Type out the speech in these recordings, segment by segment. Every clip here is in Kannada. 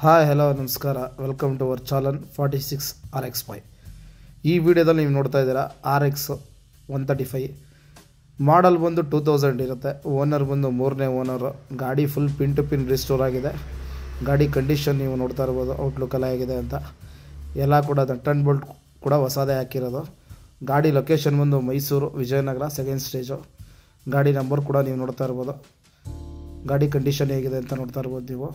ಹಾಯ್ ಹಲೋ ನಮಸ್ಕಾರ, welcome to our channel 46 RX5. ಈ ವಿಡಿಯೋದಲ್ಲಿ ನೀವು ನೋಡ್ತಾ ಇದ್ದೀರಾ RX 135 ಮಾಡಲ್ ಬಂದು 2000 ಇರುತ್ತೆ. ಓನರ್ ಬಂದು ಮೂರನೇ ಓನರು. ಗಾಡಿ full pin to pin restore ಆಗಿದೆ. ಗಾಡಿ ಕಂಡೀಷನ್ ನೀವು ನೋಡ್ತಾ ಇರ್ಬೋದು, ಔಟ್ಲುಕ್ ಎಲ್ಲ ಆಗಿದೆ ಅಂತ. ಎಲ್ಲ ಕೂಡ ನಟ್ ಆ್ಯಂಡ್ ಬೋಲ್ಟ್ ಕೂಡ ಹೊಸದೇ ಹಾಕಿರೋದು. ಗಾಡಿ ಲೊಕೇಶನ್ ಬಂದು ಮೈಸೂರು ವಿಜಯನಗರ ಸೆಕೆಂಡ್ ಸ್ಟೇಜು. ಗಾಡಿ ನಂಬರ್ ಕೂಡ ನೀವು ನೋಡ್ತಾ ಇರ್ಬೋದು. ಗಾಡಿ ಕಂಡೀಷನ್ ಹೇಗಿದೆ ಅಂತ ನೋಡ್ತಾ ಇರ್ಬೋದು ನೀವು.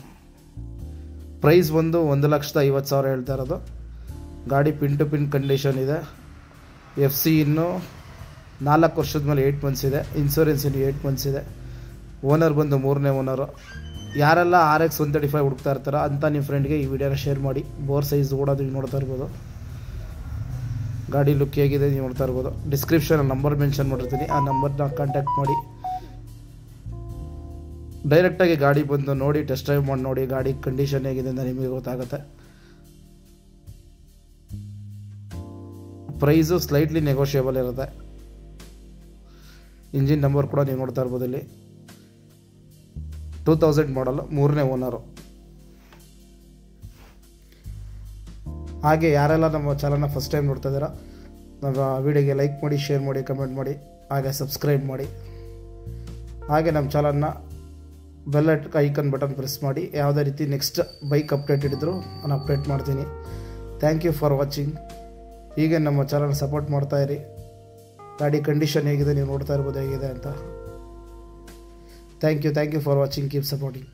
ಪ್ರೈಸ್ ಬಂದು 1,50,000 ಹೇಳ್ತಾ ಇರೋದು. ಗಾಡಿ ಪಿನ್ ಟು ಪಿನ್ ಕಂಡೀಷನ್ ಇದೆ. FC ಇನ್ನು 4 ವರ್ಷದ ಮೇಲೆ 8 ಮಂತ್ಸ್ ಇದೆ. ಇನ್ಸೂರೆನ್ಸ್ ಇನ್ನು 8 ಮಂತ್ಸ್ ಇದೆ. ಓನರ್ ಬಂದು ಮೂರನೇ ಓನರು. ಯಾರೆಲ್ಲ RX 135 ಹುಡುಕ್ತಾ ಇರ್ತಾರೋ ಅಂತ ನಿಮ್ಮ ಫ್ರೆಂಡ್ಗೆ ಈ ವಿಡಿಯೋನ ಶೇರ್ ಮಾಡಿ. ಬೋರ್ ಸೈಜ್ ಕೂಡ ನೀವು ನೋಡ್ತಾ ಇರ್ಬೋದು. ಗಾಡಿ ಲುಕ್ ಹೇಗಿದೆ ನೀವು ನೋಡ್ತಾ ಇರ್ಬೋದು. ಡಿಸ್ಕ್ರಿಪ್ಷನಲ್ಲಿ ನಂಬರ್ ಮೆನ್ಷನ್ ಮಾಡಿರ್ತೀನಿ, ಆ ನಂಬರ್ನ ಕಾಂಟ್ಯಾಕ್ಟ್ ಮಾಡಿ. ಡೈರೆಕ್ಟಾಗಿ ಗಾಡಿ ಬಂದು ನೋಡಿ, ಟೆಸ್ಟ್ ಡ್ರೈವ್ ಮಾಡಿ ನೋಡಿ ಗಾಡಿ ಕಂಡೀಷನ್ ಹೇಗಿದೆ ಅಂತ ನಿಮಗೆ ಗೊತ್ತಾಗುತ್ತೆ. ಪ್ರೈಸು ಸ್ಲೈಟ್ಲಿ ನೆಗೋಷಿಯಬಲ್ ಇರುತ್ತೆ. ಇಂಜಿನ್ ನಂಬರ್ ಕೂಡ ನೀವು ನೋಡ್ತಾ ಇರ್ಬೋದು. ಇಲ್ಲಿ 2000 ಮಾಡಲು, ಮೂರನೇ ಓನರು. ಹಾಗೆ ಯಾರೆಲ್ಲ ನಮ್ಮ ಚಾನಲ್ನ ಫಸ್ಟ್ ಟೈಮ್ ನೋಡ್ತಾ ಇದ್ದೀರಾ, ನಮ್ಮ ವಿಡಿಯೋಗೆ ಲೈಕ್ ಮಾಡಿ, ಶೇರ್ ಮಾಡಿ, ಕಮೆಂಟ್ ಮಾಡಿ, ಹಾಗೆ ಸಬ್ಸ್ಕ್ರೈಬ್ ಮಾಡಿ. ಹಾಗೆ ನಮ್ಮ ಚಾನಲ್ನ ಬೆಲ್ ಐಕನ್ ಬಟನ್ ಪ್ರೆಸ್ ಮಾಡಿ. ಯಾವುದೇ ರೀತಿ ನೆಕ್ಸ್ಟ್ ಬೈಕ್ ಅಪ್ಡೇಟ್ ಇದ್ದರೂ ನಾನು ಅಪ್ಡೇಟ್ ಮಾಡ್ತೀನಿ. Thank you for watching. ಹೀಗೆ ನಮ್ಮ ಚಾನಲ್ ಸಪೋರ್ಟ್ ಮಾಡ್ತಾಯಿರಿ. ಗಾಡಿ ಕಂಡೀಷನ್ ಹೇಗಿದೆ ನೀವು ನೋಡ್ತಾ ಇರ್ಬೋದು ಹೇಗಿದೆ ಅಂತ. Thank you for watching. Keep supporting.